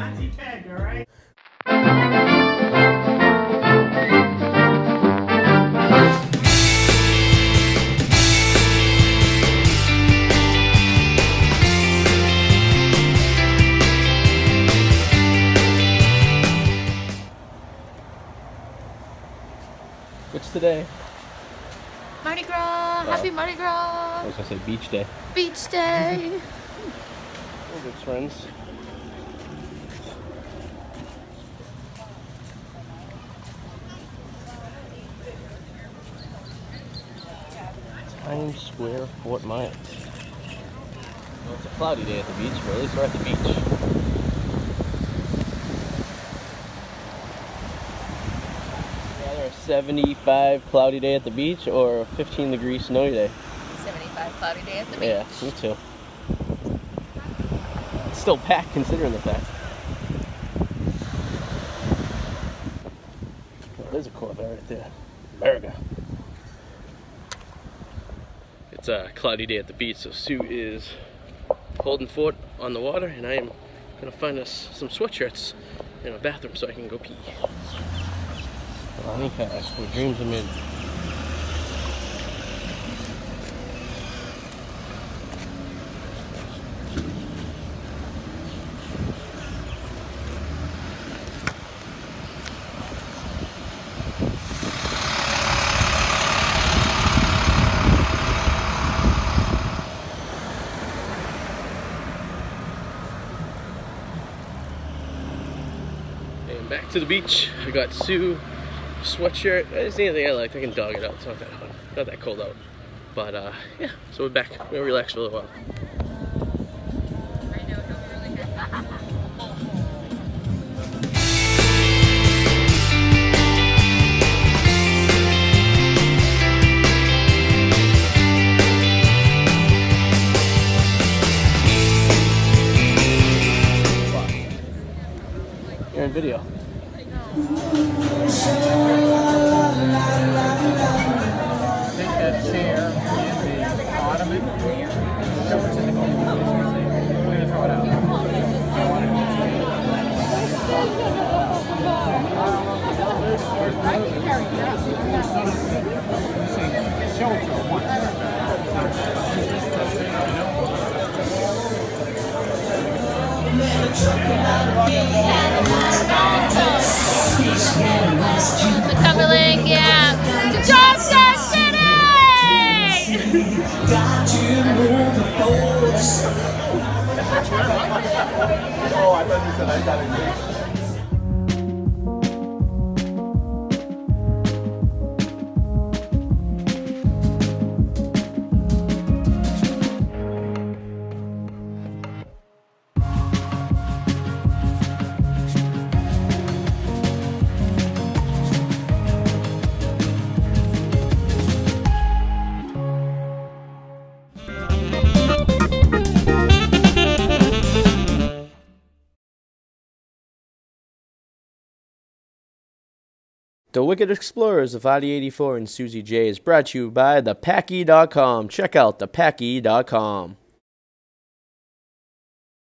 Nazi keg, all right? What's today? Mardi Gras! Happy Mardi Gras! I was gonna say beach day. Beach day! We're good friends. Times Square, Fort Myers. Well, it's a cloudy day at the beach, but at least we're at the beach. Rather a 75 cloudy day at the beach or a 15-degree snowy day? 75 cloudy day at the beach. Yeah, me too. It's still packed considering the fact. Oh, there's a Corvette right there. America. It's a cloudy day at the beach, so Sue is holding fort on the water, and I am gonna find us some sweatshirts in a bathroom so I can go pee. Ronnie Cash, where dreams are made. And back to the beach. I got Sue sweatshirt. It's anything I like. I can dog it out. It's not that hot, not that cold out. But yeah, so we're back. We're gonna relax for a little while. You're in video. Take that chair and the ottoman. Show what's in the bowl. We're gonna throw it out. I can carry it out. Show it to her once. The Cumberland Gap to Johnson City! Oh, I thought you said I got it. The Wicked Explorers of Arty 84 and Suzi J is brought to you by the PACKIE.com. Check out the PACKIE.com.